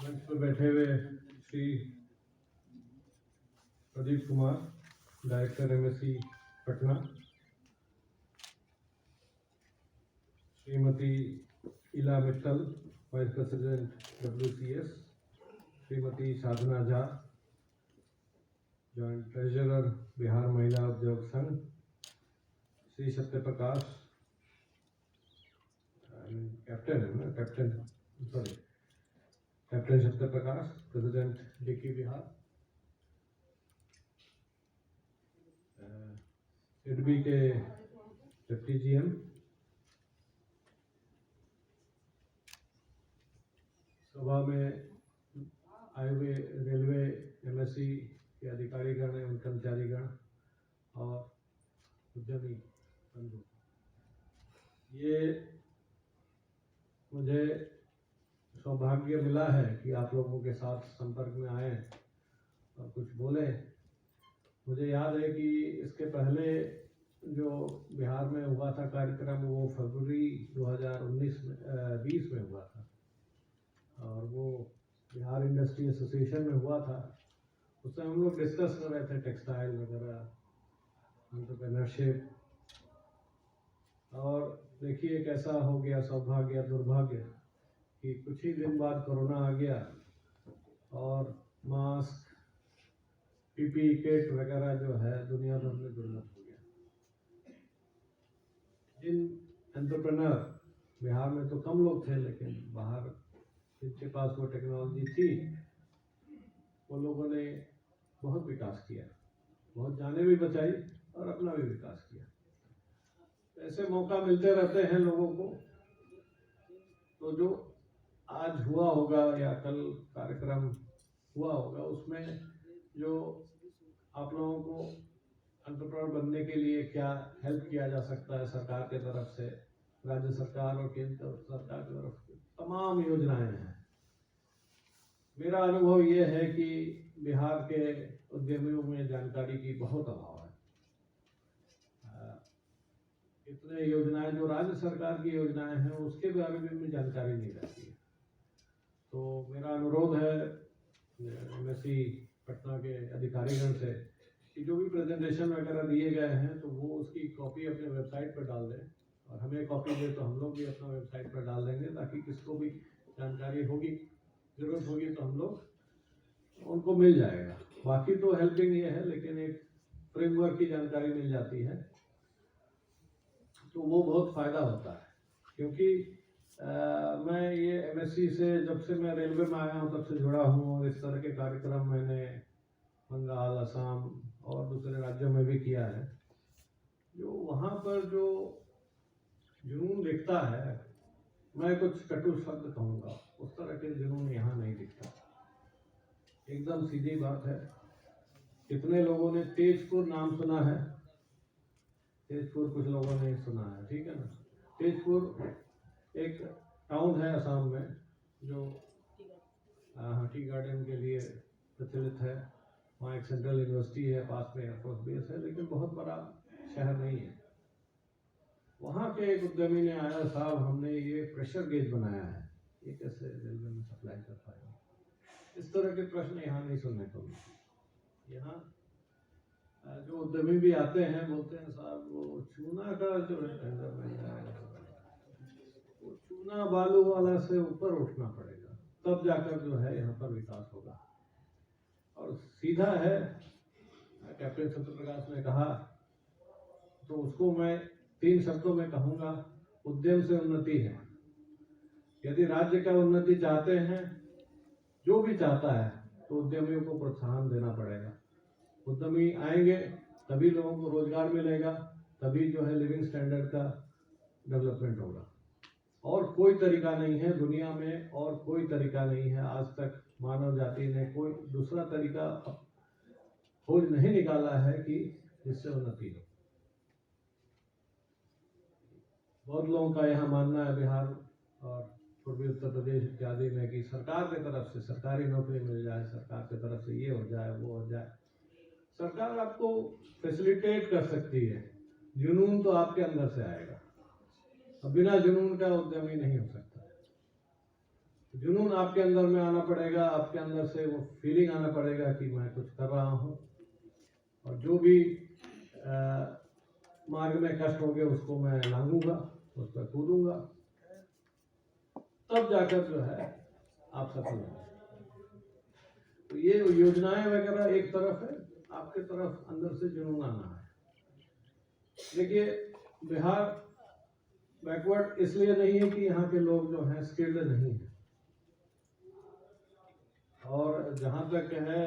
मंच पर बैठे हुए Shri Pradeep Kumar, director MSC Patna, Shrimati Ila Mittal, vice president WCS, Shrimati Sadhana Jha, joint treasurer Bihar Mahila Udyog Sangh, Shri Satyaprakash, captain Satyaprakash, president DICCI Bihar, ADB के डिप्टी GM, सभा में आए हुए रेलवे MSC के अधिकारीगण एवं कर्मचारीगण और उद्यमी बंधु, ये मुझे सौभाग्य मिला है कि आप लोगों के साथ संपर्क में आए और कुछ बोले। मुझे याद है कि इसके पहले जो बिहार में हुआ था कार्यक्रम, वो फरवरी 2019-20 में हुआ था और वो बिहार इंडस्ट्री एसोसिएशन में हुआ था। उस समय हम लोग डिस्कस कर रहे थे टेक्सटाइल वगैरह, एंटरप्रेन्योरशिप, और देखिए कैसा हो गया सौभाग्य दुर्भाग्य कि कुछ ही दिन बाद कोरोना आ गया और मास्क, PPE किट वगैरह जो है दुनिया भर में दुर्लभ हो गया। जिन एंटरप्रेन्योर, बिहार में तो कम लोग थे, लेकिन बाहर जिनके पास वो टेक्नोलॉजी थी, वो लोगों ने बहुत विकास किया, बहुत जानें भी बचाई और अपना भी विकास किया। ऐसे मौका मिलते रहते हैं लोगों को। तो जो आज हुआ होगा या कल कार्यक्रम हुआ होगा, उसमें जो आप लोगों को एंटरप्रेन्योर बनने के लिए क्या हेल्प किया जा सकता है सरकार के तरफ से, राज्य सरकार और केंद्र सरकार की तरफ से तमाम योजनाएं हैं। मेरा अनुभव ये है कि बिहार के उद्यमियों में जानकारी की बहुत अभाव है। इतने योजनाएं जो राज्य सरकार की योजनाएं हैं, उसके बारे में जानकारी नहीं रहती है। तो मेरा अनुरोध है MSC पटना के अधिकारीगण से कि जो भी प्रेजेंटेशन वगैरह दिए गए हैं, तो वो उसकी कॉपी अपने वेबसाइट पर डाल दें और हमें कॉपी दे तो हम लोग भी अपना वेबसाइट पर डाल देंगे, ताकि किसको भी जानकारी होगी, जरूरत होगी तो हम लोग उनको मिल जाएगा। बाकी तो हेल्पिंग ये है, लेकिन एक फ्रेमवर्क की जानकारी मिल जाती है तो वो बहुत फायदा होता है। क्योंकि मैं ये MSC से, जब से मैं रेलवे में आया हूँ तब से जुड़ा हूँ, और इस तरह के कार्यक्रम मैंने बंगाल, असम और दूसरे राज्यों में भी किया है। जो वहाँ पर जो जुनून दिखता है, मैं कुछ कटु शब्द कहूँगा, उस तरह के जुनून यहाँ नहीं दिखता। एकदम सीधी बात है। कितने लोगों ने तेजपुर नाम सुना है? तेजपुर कुछ लोगों ने सुना है, ठीक है ना। तेजपुर एक टाउन है असम में, जो टी गार्डन के लिए प्रचलित है। वहाँ एक सेंट्रल यूनिवर्सिटी है, पास में एयरफोर्स बेस है, लेकिन बहुत बड़ा शहर नहीं है। वहाँ के एक उद्यमी ने आया, साहब हमने ये प्रेशर गेज बनाया है, ये कैसे रेलवे में सप्लाई कर पाएंगे? इस तरह के प्रश्न यहाँ नहीं सुनने को मिलते। यहाँ जो उद्यमी भी आते हैं, बोलते हैं साहब वो चूना का जो टेंडर मिल जाएगा, वो चूना बालू वाला से ऊपर उठना पड़ेगा, तब जाकर जो है यहाँ पर विकास होगा। और सीधा है, कैप्टन सत्यप्रकाश ने कहा, तो उसको मैं 3 शब्दों में कहूँगा, उद्यम से उन्नति है। यदि राज्य का उन्नति चाहते हैं, जो भी चाहता है, तो उद्यमियों को प्रोत्साहन देना पड़ेगा। उद्यमी आएंगे तभी लोगों को रोजगार मिलेगा, तभी जो है लिविंग स्टैंडर्ड का डेवलपमेंट होगा। और कोई तरीका नहीं है दुनिया में, और कोई तरीका नहीं है, आज तक मानव जाति ने कोई दूसरा तरीका खोज नहीं निकाला है कि जिससे उन्नति हो। बहुत लोगों का यहाँ मानना है बिहार और पूर्वी उत्तर प्रदेश इत्यादि में कि सरकार की तरफ से सरकारी नौकरी मिल जाए, सरकार की तरफ से ये हो जाए, वो हो जाए। सरकार आपको फैसिलिटेट कर सकती है, जुनून तो आपके अंदर से आएगा। अब बिना जुनून का उद्यमी नहीं हो सकता। जुनून आपके अंदर में आना पड़ेगा, आपके अंदर से वो फीलिंग आना पड़ेगा कि मैं कुछ कर रहा हूँ, और जो भी मार्ग में कष्ट होंगे उसको मैं लांघूंगा, उस पर कूदूंगा, तब जाकर जो है आप सफल होंगे। तो ये योजनाएं वगैरह एक तरफ है, आपके तरफ अंदर से जुनून आना है। देखिए, बिहार बैकवर्ड इसलिए नहीं है कि यहाँ के लोग जो हैं स्किल्ड नहीं है, और जहाँ तक है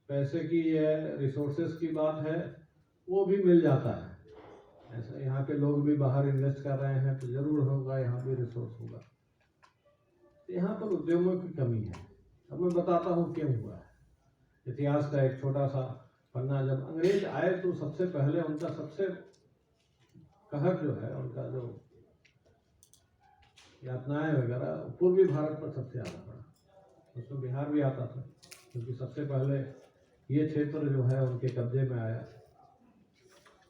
पैसे की है, रिसोर्सेज की बात है, वो भी मिल जाता है। ऐसा यहाँ के लोग भी बाहर इन्वेस्ट कर रहे हैं तो जरूर होगा, यहाँ भी रिसोर्स होगा। यहाँ पर उद्यमों की कमी है। अब मैं बताता हूँ क्यों हुआ है। इतिहास का एक छोटा सा पन्ना, जब अंग्रेज आए तो सबसे पहले उनका सबसे कहर जो है, उनका जो यातनाएं वगैरह पूर्वी भारत पर सबसे ज़्यादा पड़ा, उसमें बिहार भी आता था, क्योंकि सबसे पहले ये क्षेत्र जो है उनके कब्जे में आया,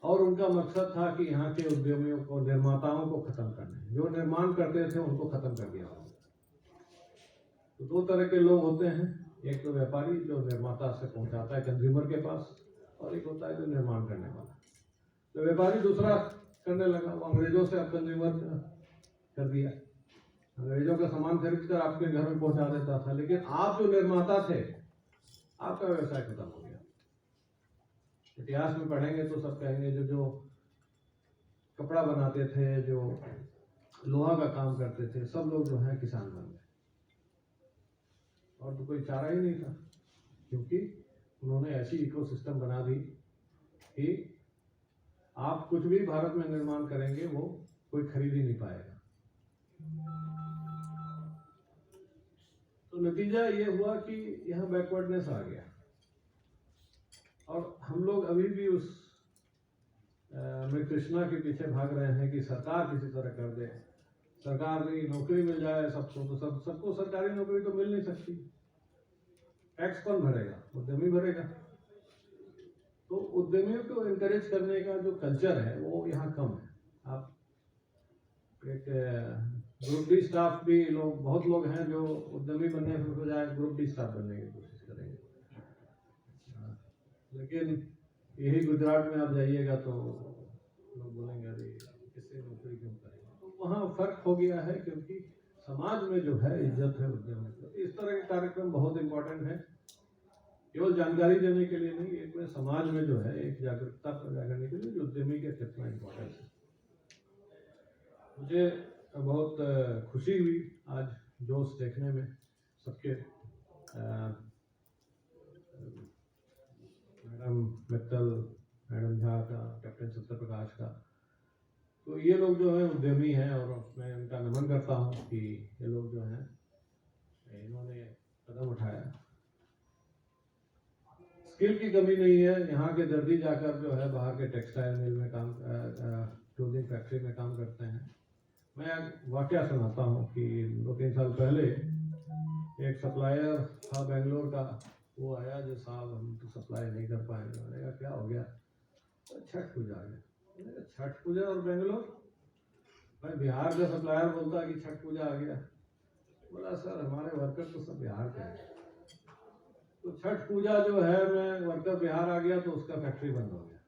और उनका मकसद था कि यहाँ के उद्यमियों को, निर्माताओं को खत्म करने, जो निर्माण करते थे उनको खत्म कर दिया। तो दो तरह के लोग होते हैं, एक तो व्यापारी जो निर्माता से पहुंचाता है कंज्यूमर के पास, और एक होता है जो निर्माण करने वाला। तो व्यापारी दूसरा करने लगा, वो अंग्रेजों से अब कंज्यूमर कर दिया, अंग्रेजों का सामान खरीद कर आपके घर में पहुंचा देता था, लेकिन आप जो निर्माता थे आपका व्यवसाय खत्म हो गया। इतिहास में पढ़ेंगे तो सब कहेंगे जो कपड़ा बनाते थे, जो लोहा का काम करते थे, सब लोग जो है किसान बन गए, और तो कोई चारा ही नहीं था, क्योंकि उन्होंने ऐसी इकोसिस्टम बना दी कि आप कुछ भी भारत में निर्माण करेंगे वो कोई खरीद ही नहीं पाएगा। तो नतीजा ये हुआ कि यहाँ बैकवर्डनेस आ गया, और हम लोग अभी भी उस कृष्णा के पीछे भाग रहे हैं कि सरकार किसी तरह कर दे, सरकार की नौकरी मिल जाए सबको, तो सबको सरकारी नौकरी तो मिल नहीं सकती। टैक्स कौन भरेगा? उद्यमी भरेगा। तो उद्यमियों को एनकरेज करने का जो कल्चर है वो यहाँ कम है। आप एक ग्रुप डी स्टाफ भी लोग, बहुत लोग हैं जो उद्यमी बनने के बजाय ग्रुप डी स्टाफ बनने की कोशिश करेंगे, लेकिन यही गुजरात में आप जाइएगा तो लोग बोलेंगे अरे इससे नौकरी क्यों करेंगे। तो वहाँ फर्क हो गया है, क्योंकि समाज में जो है इज्जत है उद्यम में। तो इस तरह के कार्यक्रम बहुत इंपॉर्टेंट है, केवल जानकारी देने के लिए नहीं, एक में समाज में जो है एक जागरूकता पैदा करने के लिए उद्यमी के कितना इंपॉर्टेंस है। मुझे बहुत खुशी हुई आज जोश देखने में सबके, मैडम मित्तल, मैडम झा का, कैप्टन सत्य प्रकाश का, तो ये लोग जो है उद्यमी हैं, और मैं उनका नमन करता हूँ कि ये लोग जो हैं इन्होंने कदम उठाया। स्किल की कमी नहीं है, यहाँ के दर्जी जाकर जो है बाहर के टेक्सटाइल मिल में काम, क्लोथिंग फैक्ट्री में काम करते हैं। मैं वाकया सुनाता हूँ कि 2-3 साल पहले एक सप्लायर था बेंगलोर का, वो आया, जो साहब हम तो सप्लाई नहीं कर पाएंगे। मैंने कहा क्या हो गया? तो छठ पूजा आ गया। छठ पूजा और बेंगलोर? भाई बिहार का सप्लायर बोलता कि छठ पूजा आ गया। बोला सर हमारे वर्कर तो सब बिहार के हैं, तो छठ पूजा जो है मैं वर्कर बिहार आ गया तो उसका फैक्ट्री बंद हो गया।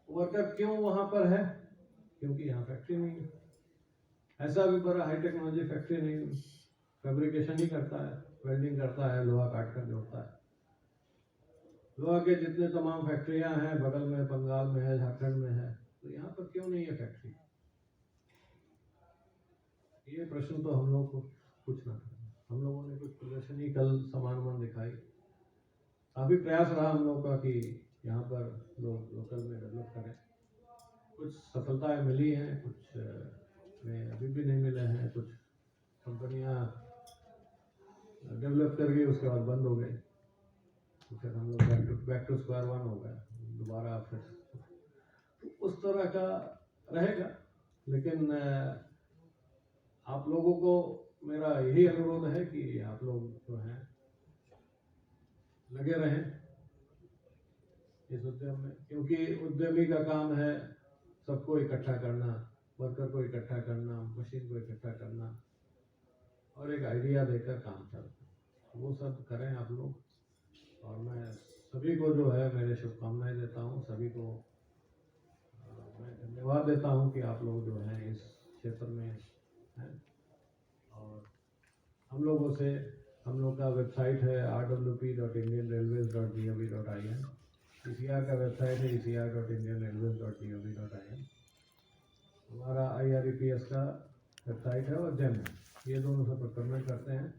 वर्कर क्यों वहां पर है? क्योंकि यहाँ फैक्ट्री नहीं है। ऐसा भी बड़ा हाई टेक्नोलॉजी फैक्ट्री नहीं है, फैब्रिकेशन ही करता है, वेल्डिंग करता है, लोहा काट कर जोड़ता है। लोहा के जितने तमाम फैक्ट्रियां हैं बगल में, बंगाल में है, झारखंड में है, तो यहाँ पर क्यों नहीं है फैक्ट्री? ये प्रश्न तो हम लोग को पूछना है। हम लोगों ने कुछ प्रदर्शनी कल सामान दिखाई, काफी प्रयास रहा हम लोग का कि यहाँ पर लोग लोकल में डेवलप करें। कुछ सफलताएं मिली हैं, कुछ में अभी भी नहीं मिले हैं। कुछ कंपनियां डेवलप कर गई, उसके बाद बंद हो गई, तो फिर हम लोग बैक टू स्क्वायर वन हो गए दोबारा। फिर तो उस तरह का रहेगा। लेकिन आप लोगों को मेरा यही अनुरोध है कि आप लोग जो हैं लगे रहें इस उद्यम में, क्योंकि उद्यमी का काम है सबको इकट्ठा करना, वर्कर को इकट्ठा करना, मशीन को इकट्ठा करना, और एक आइडिया देकर काम चलता है। वो सब करें आप लोग। और मैं सभी को जो है मेरे शुभकामनाएं देता हूँ। सभी को मैं धन्यवाद देता हूँ कि आप लोग जो हैं इस क्षेत्र में हैं। और हम लोग का वेबसाइट है rwp.indianrailways.gov.in। ECR का वेबसाइट है ecr.indianrailways.gov.in। हमारा IREPS का वेबसाइट है और जेम है, ये दोनों से प्रोक्योरमेंट करते हैं।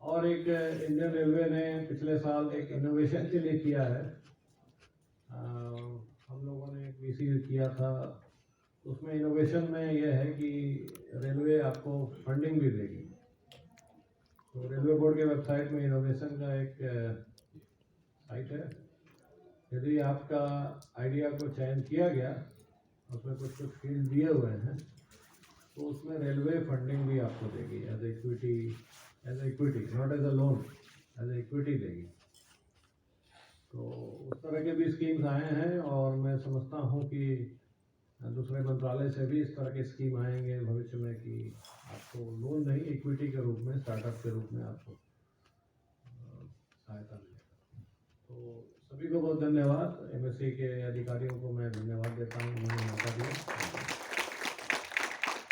और एक इंडियन रेलवे ने पिछले साल एक इनोवेशन के लिए किया है। हम लोगों ने एक VC किया था, उसमें इनोवेशन में यह है कि रेलवे आपको फंडिंग भी देगी। तो रेलवे बोर्ड के वेबसाइट में इनोवेशन का एक साइट है। यदि आपका आइडिया को चयन किया गया, उसमें कुछ फील्ड दिए हुए हैं, तो उसमें रेलवे फंडिंग भी आपको देगी as equity, not as a loan, as equity देगी। तो उस तरह के भी स्कीम्स आए हैं और मैं समझता हूँ कि दूसरे मंत्रालय से भी इस तरह के स्कीम आएंगे भविष्य में कि आपको लोन नहीं, इक्विटी के रूप में, स्टार्टअप के रूप में आपको सहायता मिलेगा। तो सभी को बहुत धन्यवाद। MSC के अधिकारियों को मैं धन्यवाद देता हूँ, उन्होंने मौका दिया।